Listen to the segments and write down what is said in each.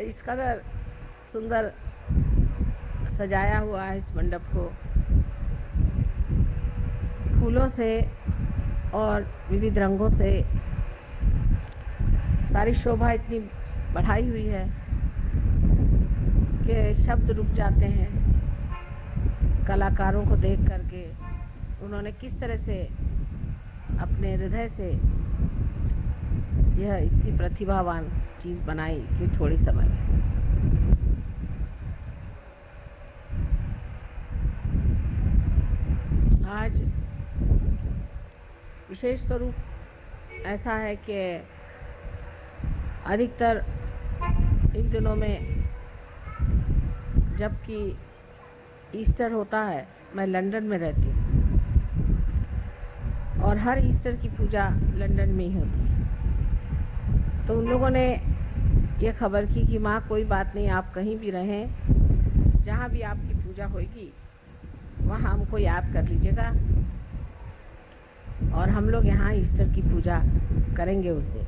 इस कदर सुंदर सजाया हुआ है इस मंडप को फूलों से और विविध रंगों से। सारी शोभा इतनी बढ़ाई हुई है कि शब्द रुक जाते हैं कलाकारों को देख करके। उन्होंने किस तरह से अपने हृदय से यह इतनी प्रतिभावान चीज़ बनाई कि थोड़े समय में। आज विशेष स्वरूप ऐसा है कि अधिकतर इन दिनों में जबकि ईस्टर होता है, मैं लंदन में रहती हूँ और हर ईस्टर की पूजा लंदन में ही होती है। तो उन लोगों ने ये खबर की कि माँ कोई बात नहीं, आप कहीं भी रहें, जहाँ भी आपकी पूजा होगी वहाँ हमको याद कर लीजिएगा और हम लोग यहाँ ईस्टर की पूजा करेंगे उस दिन।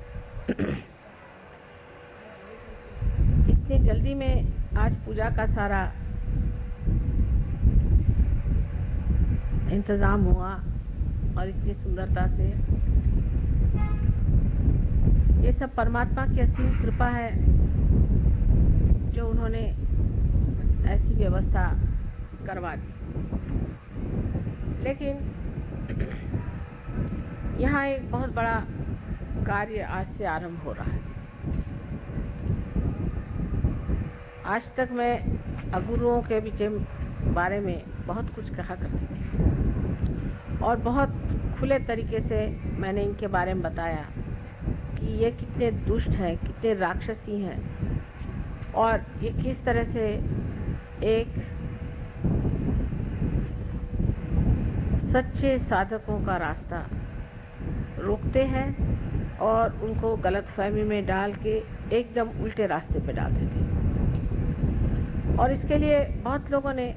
इतनी जल्दी में आज पूजा का सारा इंतज़ाम हुआ और इतनी सुंदरता से। ये सब परमात्मा की असीम कृपा है जो उन्होंने ऐसी व्यवस्था करवा दी। लेकिन यहाँ एक बहुत बड़ा कार्य आज से आरंभ हो रहा है। आज तक मैं अगुरुओं के बारे में बहुत कुछ कहा करती थी और बहुत खुले तरीके से मैंने इनके बारे में बताया कि ये कितने दुष्ट हैं, कितने राक्षसी हैं और ये किस तरह से एक सच्चे साधकों का रास्ता रोकते हैं और उनको गलतफहमी में डाल के एकदम उल्टे रास्ते पे डाल देते हैं। और इसके लिए बहुत लोगों ने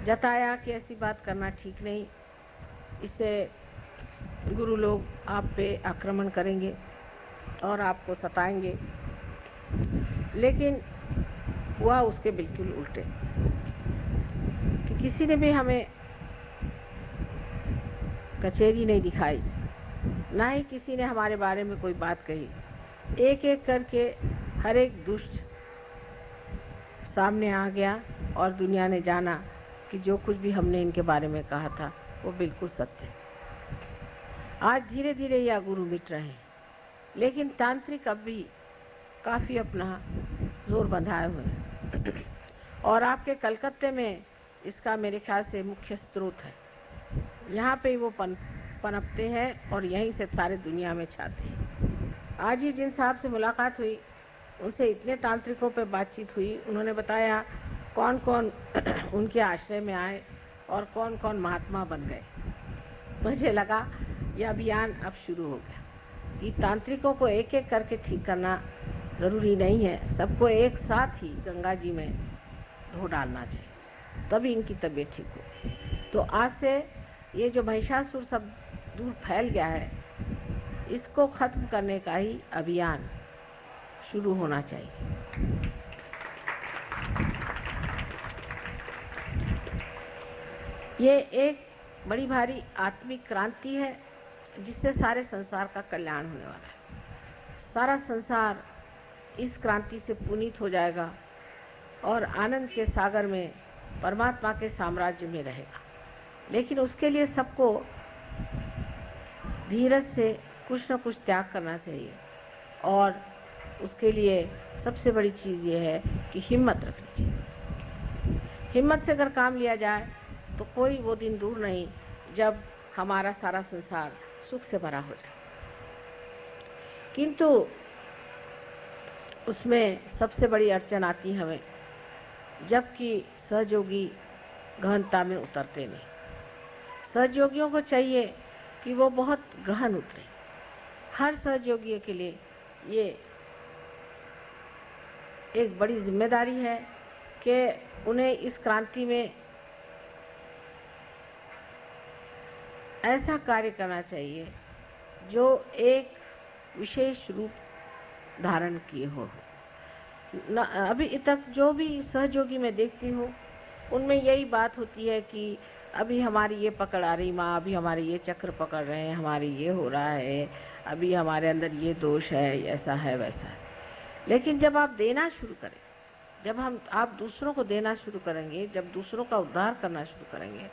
जताया कि ऐसी बात करना ठीक नहीं, इससे गुरु लोग आप पे आक्रमण करेंगे और आपको सताएंगे। लेकिन हुआ उसके बिल्कुल उल्टे कि किसी ने भी हमें कचहरी नहीं दिखाई, ना ही किसी ने हमारे बारे में कोई बात कही। एक एक करके हर एक दुष्ट सामने आ गया और दुनिया ने जाना कि जो कुछ भी हमने इनके बारे में कहा था वो बिल्कुल सत्य है। आज धीरे धीरे यह गुरु मिट रहे हैं, लेकिन तांत्रिक अब भी काफ़ी अपना जोर बंधाए हुए हैं और आपके कलकत्ते में इसका मेरे ख्याल से मुख्य स्रोत है। यहाँ पे वो पनपते हैं और यहीं से सारे दुनिया में छाते हैं। आज ही जिन साहब से मुलाकात हुई उनसे इतने तांत्रिकों पे बातचीत हुई, उन्होंने बताया कौन कौन उनके आश्रय में आए और कौन कौन महात्मा बन गए। मुझे लगा यह अभियान अब शुरू हो गया कि तांत्रिकों को एक एक करके ठीक करना ज़रूरी नहीं है, सबको एक साथ ही गंगा जी में धो डालना चाहिए, तभी इनकी तबीयत ठीक हो। तो आज से ये जो महिषासुर सब दूर फैल गया है, इसको ख़त्म करने का ही अभियान शुरू होना चाहिए। ये एक बड़ी भारी आत्मिक क्रांति है जिससे सारे संसार का कल्याण होने वाला है। सारा संसार इस क्रांति से पुनीत हो जाएगा और आनंद के सागर में परमात्मा के साम्राज्य में रहेगा। लेकिन उसके लिए सबको धीरज से कुछ न कुछ त्याग करना चाहिए और उसके लिए सबसे बड़ी चीज़ ये है कि हिम्मत रखनी चाहिए। हिम्मत से अगर काम लिया जाए तो कोई वो दिन दूर नहीं जब हमारा सारा संसार सुख से भरा हो जाए। किंतु उसमें सबसे बड़ी अड़चन आती है हमें, जबकि सहयोगी गहनता में उतरते नहीं। सहयोगियों को चाहिए कि वो बहुत गहन उतरे। हर सहयोगी के लिए ये एक बड़ी जिम्मेदारी है कि उन्हें इस क्रांति में ऐसा कार्य करना चाहिए जो एक विशेष रूप धारण किए हो। अभी तक जो भी सहयोगी मैं देखती हूँ उनमें यही बात होती है कि अभी हमारी ये पकड़ आ रही माँ, अभी हमारे ये चक्र पकड़ रहे हैं, हमारी ये हो रहा है, अभी हमारे अंदर ये दोष है, ऐसा है वैसा है। लेकिन जब आप देना शुरू करें, जब आप दूसरों को देना शुरू करेंगे, जब दूसरों का उद्धार करना शुरू करेंगे,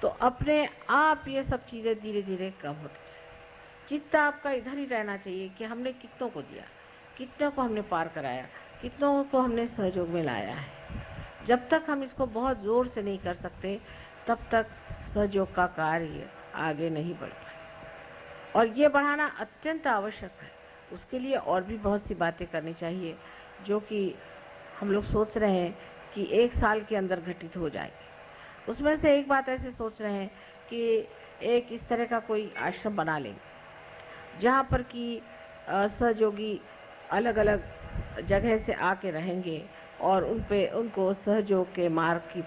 तो अपने आप ये सब चीज़ें धीरे धीरे कम होती जाए। चित्त आपका इधर ही रहना चाहिए कि हमने कितनों को दिया, कितनों को हमने पार कराया, कितनों को हमने सहयोग में लाया है। जब तक हम इसको बहुत ज़ोर से नहीं कर सकते तब तक सहयोग का कार्य आगे नहीं बढ़ पाए, और ये बढ़ाना अत्यंत आवश्यक है। उसके लिए और भी बहुत सी बातें करनी चाहिए जो कि हम लोग सोच रहे हैं कि 1 साल के अंदर घटित हो जाएगी। उसमें से एक बात ऐसे सोच रहे हैं कि एक इस तरह का कोई आश्रम बना लेंगे जहाँ पर कि सहयोगी अलग अलग जगह से आके रहेंगे और उनको सहयोग के मार्ग की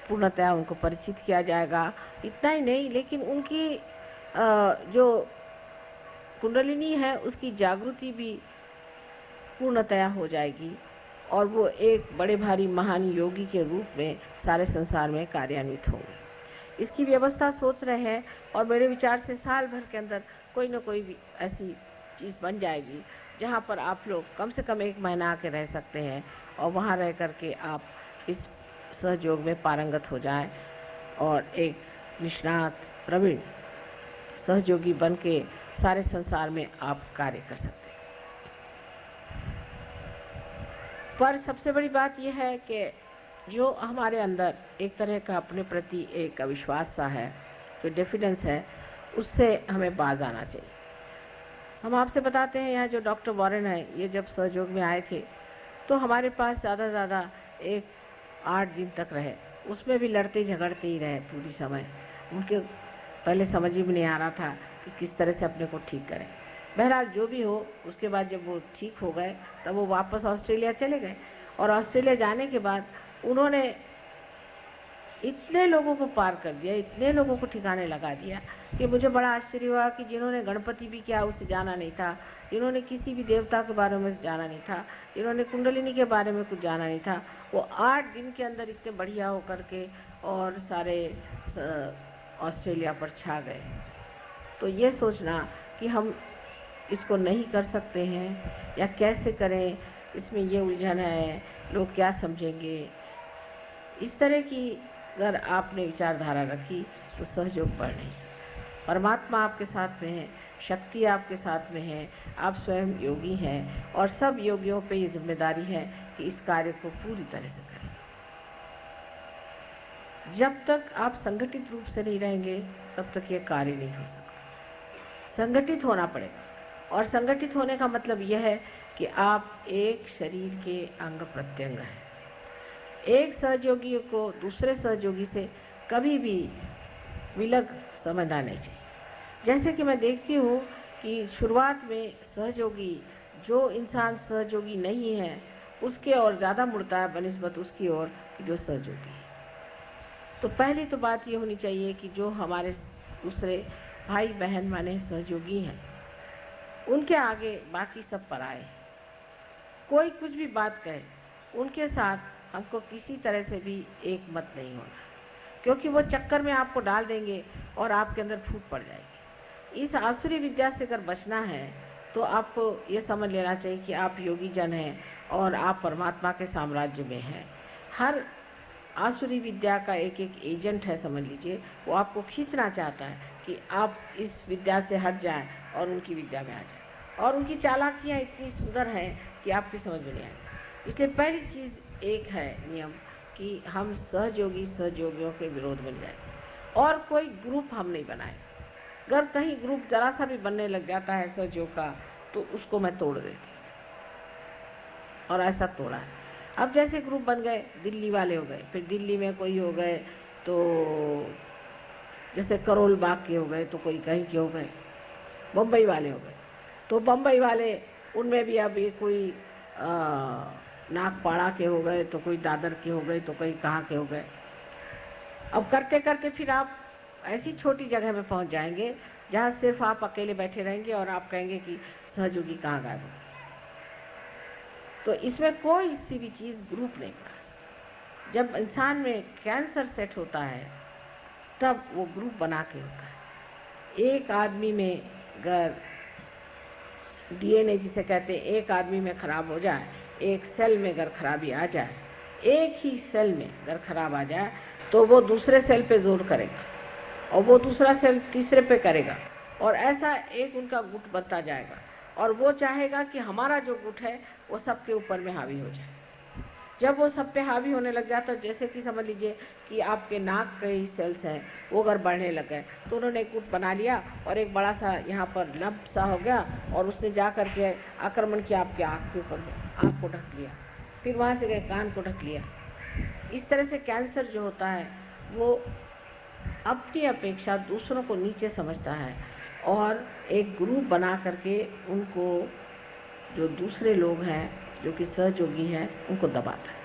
पूर्णतया उनको परिचित किया जाएगा। इतना ही नहीं, लेकिन उनकी जो कुंडलिनी है उसकी जागृति भी पूर्णतया हो जाएगी और वो एक बड़े भारी महान योगी के रूप में सारे संसार में कार्यान्वित होंगे। इसकी व्यवस्था सोच रहे हैं और मेरे विचार से साल भर के अंदर कोई न कोई भी ऐसी चीज़ बन जाएगी जहाँ पर आप लोग कम से कम 1 महीना आके रह सकते हैं और वहाँ रह कर के आप इस सहयोग में पारंगत हो जाएं और एक निष्णात प्रवीण सहयोगी बन के सारे संसार में आप कार्य कर सकते हैं। पर सबसे बड़ी बात यह है कि जो हमारे अंदर एक तरह का अपने प्रति एक अविश्वास सा है, जो डिफिडेंस है, उससे हमें बाज आना चाहिए। हम आपसे बताते हैं, यहाँ जो डॉक्टर वॉरेन है, ये जब सहयोग में आए थे तो हमारे पास ज़्यादा से ज़्यादा 8 दिन तक रहे। उसमें भी लड़ते झगड़ते ही रहे पूरी समय। उनके पहले समझ ही में नहीं आ रहा था कि किस तरह से अपने को ठीक करें। बहरहाल जो भी हो, उसके बाद जब वो ठीक हो गए तब वो वापस ऑस्ट्रेलिया चले गए और ऑस्ट्रेलिया जाने के बाद उन्होंने इतने लोगों को पार कर दिया, इतने लोगों को ठिकाने लगा दिया कि मुझे बड़ा आश्चर्य हुआ कि जिन्होंने गणपति भी क्या उसे जाना नहीं था, जिन्होंने किसी भी देवता के बारे में जाना नहीं था, जिन्होंने कुंडलिनी के बारे में कुछ जाना नहीं था, वो 8 दिन के अंदर इतने बढ़िया होकर के और सारे ऑस्ट्रेलिया पर छा गए। तो ये सोचना कि हम इसको नहीं कर सकते हैं या कैसे करें, इसमें ये उलझन है, लोग क्या समझेंगे, इस तरह की अगर आपने विचारधारा रखी तो सहयोग बढ़ नहीं सकता। परमात्मा आपके साथ में है, शक्ति आपके साथ में है, आप स्वयं योगी हैं और सब योगियों पे ये जिम्मेदारी है कि इस कार्य को पूरी तरह से करें। जब तक आप संगठित रूप से नहीं रहेंगे तब तक ये कार्य नहीं हो सकता। संगठित होना पड़ेगा और संगठित होने का मतलब यह है कि आप एक शरीर के अंग प्रत्यंग हैं। एक सहयोगी को दूसरे सहयोगी से कभी भी विलग समझना नहीं चाहिए। जैसे कि मैं देखती हूँ कि शुरुआत में सहयोगी, जो इंसान सहयोगी नहीं है उसके ओर ज़्यादा मुड़ता है बनिस्बत उसकी ओर जो सहयोगी है। तो पहली तो बात ये होनी चाहिए कि जो हमारे दूसरे भाई बहन माने सहयोगी हैं उनके आगे बाकी सब पराए। कोई कुछ भी बात कहे, उनके साथ हमको किसी तरह से भी एक मत नहीं होना, क्योंकि वो चक्कर में आपको डाल देंगे और आपके अंदर फूट पड़ जाएगी। इस आसुरी विद्या से अगर बचना है तो आपको ये समझ लेना चाहिए कि आप योगी जन हैं और आप परमात्मा के साम्राज्य में हैं। हर आसुरी विद्या का एक एक एजेंट है, समझ लीजिए, वो आपको खींचना चाहता है कि आप इस विद्या से हट जाएं और उनकी विद्या में आ जाएं। और उनकी चालाकियाँ इतनी सुंदर हैं कि आपकी समझ में नहीं आएगी। इसलिए पहली चीज़ एक है नियम कि हम सहयोगियों के विरोध बन जाए और कोई ग्रुप हम नहीं बनाए। अगर कहीं ग्रुप जरा सा भी बनने लग जाता है सहयोग का तो उसको मैं तोड़ देती और ऐसा तोड़ा है। अब जैसे ग्रुप बन गए, दिल्ली वाले हो गए, फिर दिल्ली में कोई हो गए, तो जैसे करोल बाग के हो गए, तो कोई कहीं के हो गए, बम्बई वाले हो गए, तो बम्बई वाले उनमें भी अब ये कोई नागपाड़ा के हो गए, तो कोई दादर के हो गए, तो कोई कहाँ के हो गए। अब करते करते फिर आप ऐसी छोटी जगह में पहुंच जाएंगे जहाँ सिर्फ आप अकेले बैठे रहेंगे और आप कहेंगे कि सहयोगी कहाँ गायब हो। तो इसमें कोई सी भी चीज़ ग्रुप नहीं बना सकती। जब इंसान में कैंसर सेट होता है तब वो ग्रुप बना के होता है। एक आदमी में अगर डीएनए जिसे कहते हैं एक आदमी में खराब हो जाए, एक सेल में अगर खराबी आ जाए, एक ही सेल में अगर खराब आ जाए तो वो दूसरे सेल पे जोर करेगा और वो दूसरा सेल तीसरे पे करेगा और ऐसा एक उनका गुट बनता जाएगा और वो चाहेगा कि हमारा जो गुट है वो सबके ऊपर में हावी हो जाए। जब वो सब पे हावी होने लग जाता है, जैसे कि समझ लीजिए कि आपके नाक के ही सेल्स हैं वो अगर बढ़ने लग गए तो उन्होंने एक गुट बना लिया और एक बड़ा सा यहाँ पर लंप सा हो गया और उसने जा कर के आक्रमण किया आपके आँख के ऊपर में, आँख को ढक लिया, फिर वहाँ से गए कान को ढक लिया। इस तरह से कैंसर जो होता है वो अपनी अपेक्षा दूसरों को नीचे समझता है और एक ग्रुप बना करके उनको, जो दूसरे लोग हैं जो कि सहयोगी हैं, उनको दबाता है।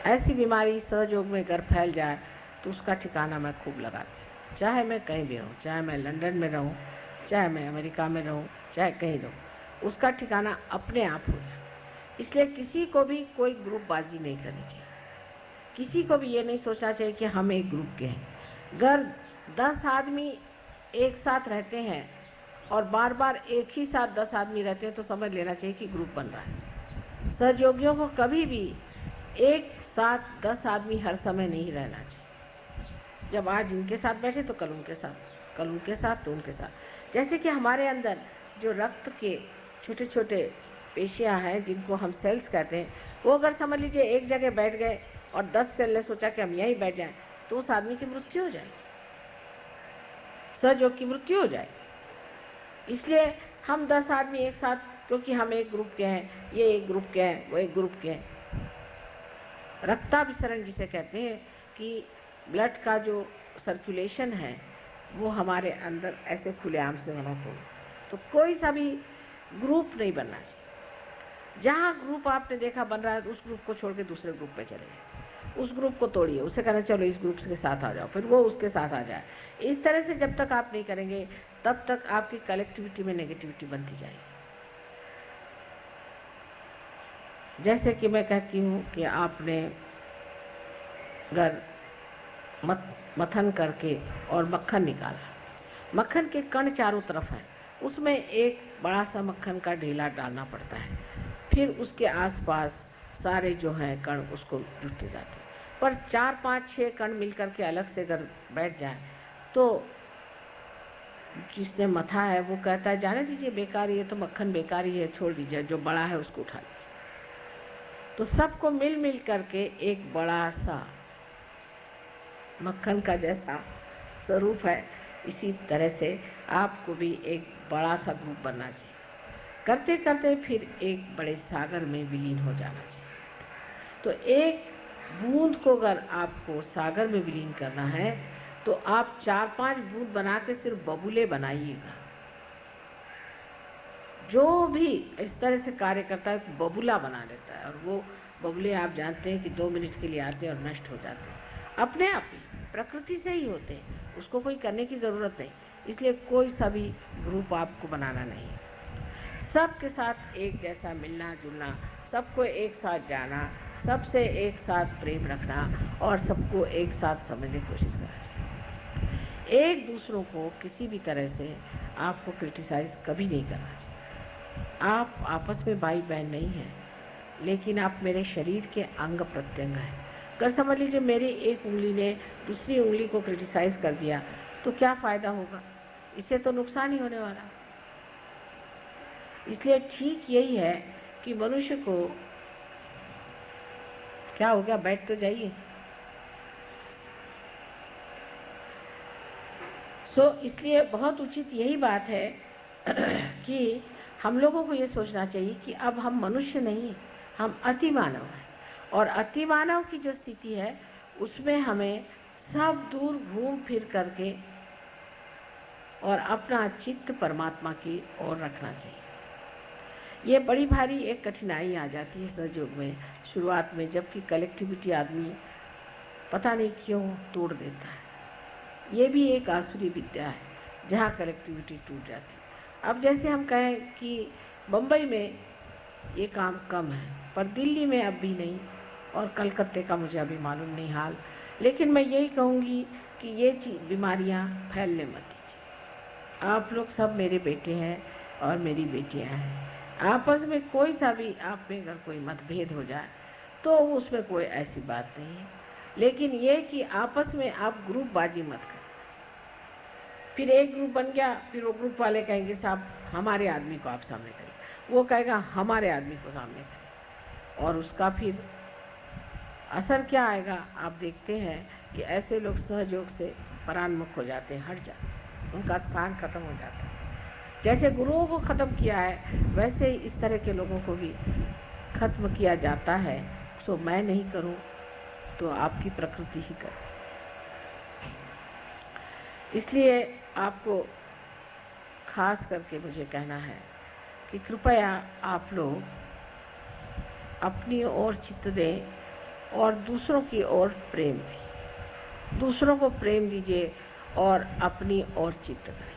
ऐसी बीमारी सहयोग में अगर फैल जाए तो उसका ठिकाना मैं खूब लगाती हूँ। चाहे मैं कहीं भी रहूँ, चाहे मैं लंदन में रहूँ, चाहे मैं अमेरिका में रहूँ, चाहे कहीं रहूँ, उसका ठिकाना अपने आप हो जाए। इसलिए किसी को भी कोई ग्रुपबाजी नहीं करनी चाहिए। किसी को भी ये नहीं सोचना चाहिए कि हम एक ग्रुप के हैं। अगर 10 आदमी एक साथ रहते हैं और बार बार एक ही साथ 10 आदमी रहते हैं तो समझ लेना चाहिए कि ग्रुप बन रहा है। सहयोगियों को कभी भी एक साथ 10 आदमी हर समय नहीं रहना चाहिए। जब आज इनके साथ बैठे तो कल उनके साथ, कल उनके साथ तो उनके साथ। जैसे कि हमारे अंदर जो रक्त के छोटे छोटे पेशियाँ हैं जिनको हम सेल्स कहते हैं, वो अगर समझ लीजिए एक जगह बैठ गए और 10 सेल ने सोचा कि हम यहीं बैठ जाएं तो उस आदमी की मृत्यु हो जाएगी, सहयोग की मृत्यु हो जाएगी। इसलिए हम 10 आदमी एक साथ, क्योंकि हम एक ग्रुप के हैं, ये एक ग्रुप के हैं, वो एक ग्रुप के हैं। रक्ताभिसरण जिसे कहते हैं कि ब्लड का जो सर्कुलेशन है वो हमारे अंदर ऐसे खुलेआम से होना चाहिए। तो कोई सा भी ग्रुप नहीं बनना चाहिए। जहाँ ग्रुप आपने देखा बन रहा है उस ग्रुप को छोड़ के दूसरे ग्रुप पे चले जाए, उस ग्रुप को तोड़िए, उसे कहना चलो इस ग्रुप के साथ आ जाओ, फिर वो उसके साथ आ जाए। इस तरह से जब तक आप नहीं करेंगे तब तक आपकी कलेक्टिविटी में नेगेटिविटी बनती जाएगी। जैसे कि मैं कहती हूँ कि आपने अगर मथन करके और मक्खन निकाला, मक्खन के कण चारों तरफ हैं, उसमें एक बड़ा सा मक्खन का ढेला डालना पड़ता है, फिर उसके आसपास सारे जो हैं कण उसको जुटते जाते हैं। पर 4, 5, 6 कण मिलकर के अलग से अगर बैठ जाए तो जिसने मथा है वो कहता है जाने दीजिए, बेकार, ये तो मक्खन बेकार ही है, छोड़ दीजिए, जो बड़ा है उसको उठा लीजिए। तो सबको मिल मिल करके एक बड़ा सा मक्खन का जैसा स्वरूप है, इसी तरह से आपको भी एक बड़ा सा ग्रुप बनना चाहिए। करते करते फिर एक बड़े सागर में विलीन हो जाना चाहिए। तो एक बूंद को अगर आपको सागर में विलीन करना है तो आप 4-5 बूंद बना के सिर्फ बबूले बनाइएगा। जो भी इस तरह से कार्य करता है बबूला बना लेता है, और वो बबूले आप जानते हैं कि 2 मिनट के लिए आते हैं और नष्ट हो जाते हैं, अपने आप ही प्रकृति से ही होते हैं, उसको कोई करने की ज़रूरत नहीं। इसलिए कोई सा भी ग्रुप आपको बनाना नहीं है। सबके साथ एक जैसा मिलना जुलना, सबको एक साथ जाना, सबसे एक साथ प्रेम रखना और सबको एक साथ समझने की कोशिश करना चाहिए। एक दूसरों को किसी भी तरह से आपको क्रिटिसाइज़ कभी नहीं करना चाहिए। आप आपस में भाई बहन नहीं हैं, लेकिन आप मेरे शरीर के अंग प्रत्यंग हैं। अगर समझ लीजिए मेरी एक उंगली ने दूसरी उंगली को क्रिटिसाइज़ कर दिया तो क्या फ़ायदा होगा? इससे तो नुकसान ही होने वाला। इसलिए ठीक यही है कि मनुष्य को, क्या हो गया, बैठ तो जाइए। इसलिए बहुत उचित यही बात है कि हम लोगों को ये सोचना चाहिए कि अब हम मनुष्य नहीं, हम अति मानव हैं, और अति मानव की जो स्थिति है उसमें हमें सब दूर घूम फिर करके और अपना चित्त परमात्मा की ओर रखना चाहिए। ये बड़ी भारी एक कठिनाई आ जाती है सहयोग में शुरुआत में, जबकि कलेक्टिविटी आदमी पता नहीं क्यों तोड़ देता है। ये भी एक आसुरी विद्या है जहाँ कलेक्टिविटी टूट जाती है। अब जैसे हम कहें कि बम्बई में ये काम कम है, पर दिल्ली में अब भी नहीं और कलकत्ते का मुझे अभी मालूम नहीं हाल। लेकिन मैं यही कहूँगी कि ये बीमारियाँ फैलने मत दीजिए। आप लोग सब मेरे बेटे हैं और मेरी बेटियाँ हैं। आपस में कोई सा भी आप में अगर कोई मतभेद हो जाए तो उसमें कोई ऐसी बात नहीं है, लेकिन ये कि आपस में आप ग्रुपबाजी मत करें। फिर एक ग्रुप बन गया, फिर वो ग्रुप वाले कहेंगे साहब हमारे आदमी को आप सामने करें, वो कहेगा हमारे आदमी को सामने करें, और उसका फिर असर क्या आएगा आप देखते हैं कि ऐसे लोग सहयोग से परान्मुख हो जाते हैं, हट जाते हैं, उनका स्थान खत्म हो जाता है। जैसे गुरुओं को ख़त्म किया है वैसे ही इस तरह के लोगों को भी खत्म किया जाता है। सो मैं नहीं करूं तो आपकी प्रकृति ही करे। इसलिए आपको खास करके मुझे कहना है कि कृपया आप लोग अपनी ओर चित्त दें और दूसरों की ओर प्रेम दें। दूसरों को प्रेम दीजिए और अपनी ओर चित्त करें।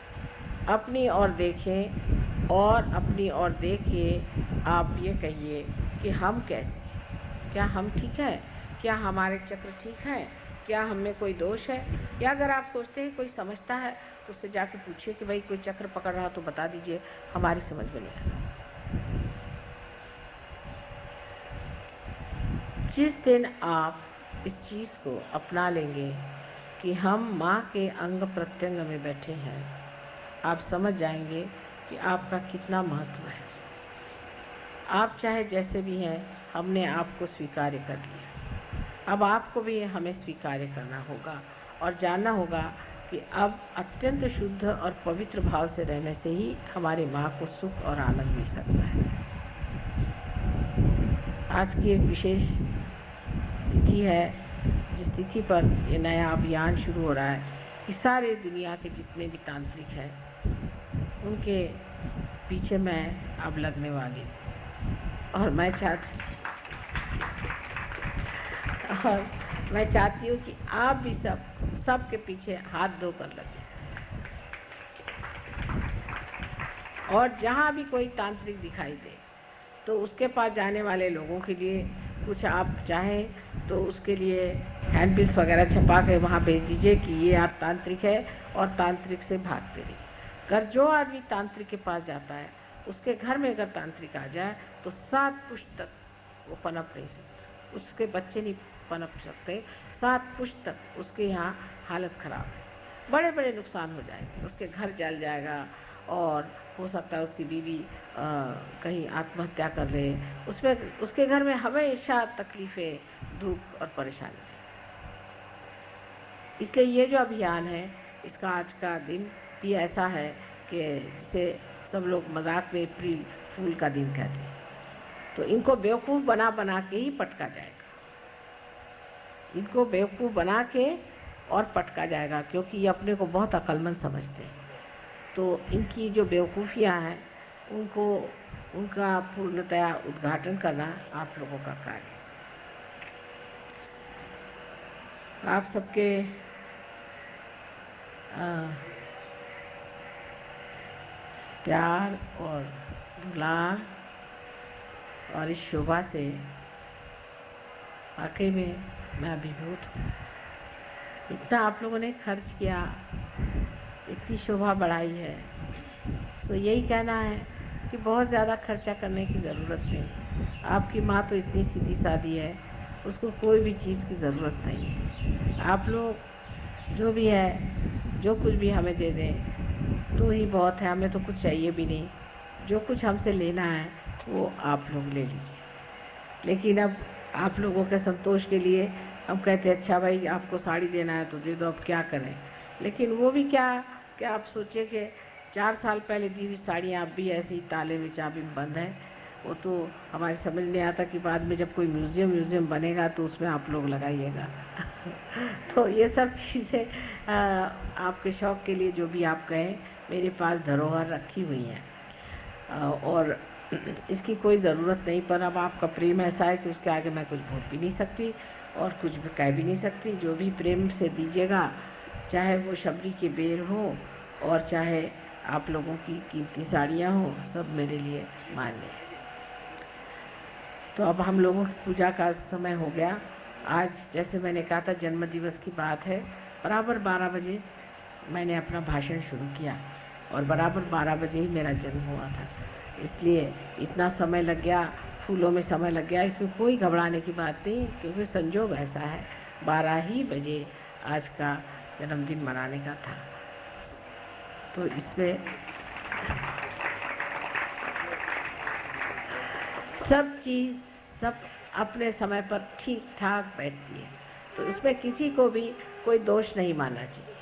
अपनी ओर देखें और अपनी ओर देखिए आप ये कहिए कि हम कैसे, क्या हम ठीक है, क्या हमारे चक्र ठीक है, क्या हम में कोई दोष है। या अगर आप सोचते हैं कोई समझता है तो उससे जाके पूछिए कि भाई कोई चक्र पकड़ रहा तो बता दीजिए, हमारी समझ में नहीं आ रहा। जिस दिन आप इस चीज़ को अपना लेंगे कि हम माँ के अंग प्रत्यंग में बैठे हैं, आप समझ जाएंगे कि आपका कितना महत्व है। आप चाहे जैसे भी हैं, हमने आपको स्वीकार्य कर लिया। अब आपको भी हमें स्वीकार्य करना होगा और जानना होगा कि अब अत्यंत शुद्ध और पवित्र भाव से रहने से ही हमारी माँ को सुख और आनंद मिल सकता है। आज की एक विशेष तिथि है, जिस तिथि पर ये नया अभियान शुरू हो रहा है कि सारे दुनिया के जितने भी तांत्रिक हैं उनके पीछे मैं अब लगने वाली हूँ। और मैं चाहती हूँ कि आप भी सब के पीछे हाथ धोकर लगे। और जहाँ भी कोई तांत्रिक दिखाई दे तो उसके पास जाने वाले लोगों के लिए कुछ आप चाहें तो उसके लिए हैंडबिल्स वगैरह छपा के वहाँ भेज दीजिए कि ये आप तांत्रिक है और तांत्रिक से भागते रहिए। अगर जो आदमी तांत्रिक के पास जाता है उसके घर में अगर तांत्रिक आ जाए तो 7 पुश्त तक वो पनप नहीं सकते, उसके बच्चे नहीं पनप सकते। 7 पुश्त तक उसके यहाँ हालत ख़राब है, बड़े बड़े नुकसान हो जाएंगे, उसके घर जल जाएगा और हो सकता है उसकी बीवी कहीं आत्महत्या कर ले, उसमें उसके घर में हमेशा तकलीफ़ें, दुख और परेशानी। इसलिए ये जो अभियान है इसका आज का दिन भी ऐसा है कि जिसे सब लोग मजाक में अप्रैल फूल का दिन कहते हैं। तो इनको बेवकूफ़ बना बना के ही पटका जाएगा, इनको बेवकूफ़ बना के और पटका जाएगा, क्योंकि ये अपने को बहुत अक्लमंद समझते हैं। तो इनकी जो बेवकूफ़ियाँ हैं उनका पूर्णतया उद्घाटन करना आप लोगों का कार्य। आप सबके प्यार और दुलार और इस शोभा से वाकई में मैं अभिभूत हूँ। इतना आप लोगों ने खर्च किया, इतनी शोभा बढ़ाई है, सो यही कहना है कि बहुत ज़्यादा खर्चा करने की ज़रूरत नहीं। आपकी माँ तो इतनी सीधी सादी है, उसको कोई भी चीज़ की ज़रूरत नहीं है। आप लोग जो भी है, जो कुछ भी हमें दे दें तो ही बहुत है, हमें तो कुछ चाहिए भी नहीं। जो कुछ हमसे लेना है वो आप लोग ले लीजिए। लेकिन अब आप लोगों के संतोष के लिए हम कहते हैं अच्छा भाई आपको साड़ी देना है तो दे दो, अब क्या करें। लेकिन वो भी क्या आप सोचिए कि 4 साल पहले दी हुई साड़ियाँ अब भी ऐसी ताले में चाबी में बंद है। वो तो हमारे समझ नहीं आता कि बाद में जब कोई म्यूज़ियम बनेगा तो उसमें आप लोग लगाइएगा। तो ये सब चीज़ें आपके शौक़ के लिए जो भी आप कहें, मेरे पास धरोहर रखी हुई हैं और इसकी कोई ज़रूरत नहीं। पर अब आपका प्रेम ऐसा है कि उसके आगे मैं कुछ बोल भी नहीं सकती और कुछ भी कह भी नहीं सकती। जो भी प्रेम से दीजिएगा, चाहे वो शबरी के बेर हो और चाहे आप लोगों की कीमती साड़ियाँ हो, सब मेरे लिए मान्य है। तो अब हम लोगों की पूजा का समय हो गया। आज जैसे मैंने कहा था जन्म दिवस की बात है, बराबर 12 बजे मैंने अपना भाषण शुरू किया और बराबर 12 बजे ही मेरा जन्म हुआ था। इसलिए इतना समय लग गया, फूलों में समय लग गया, इसमें कोई घबराने की बात नहीं, क्योंकि संजोग ऐसा है 12 ही बजे आज का जन्मदिन मनाने का था। तो इसमें सब चीज़ सब अपने समय पर ठीक ठाक बैठती है, तो इसमें किसी को भी कोई दोष नहीं मानना चाहिए।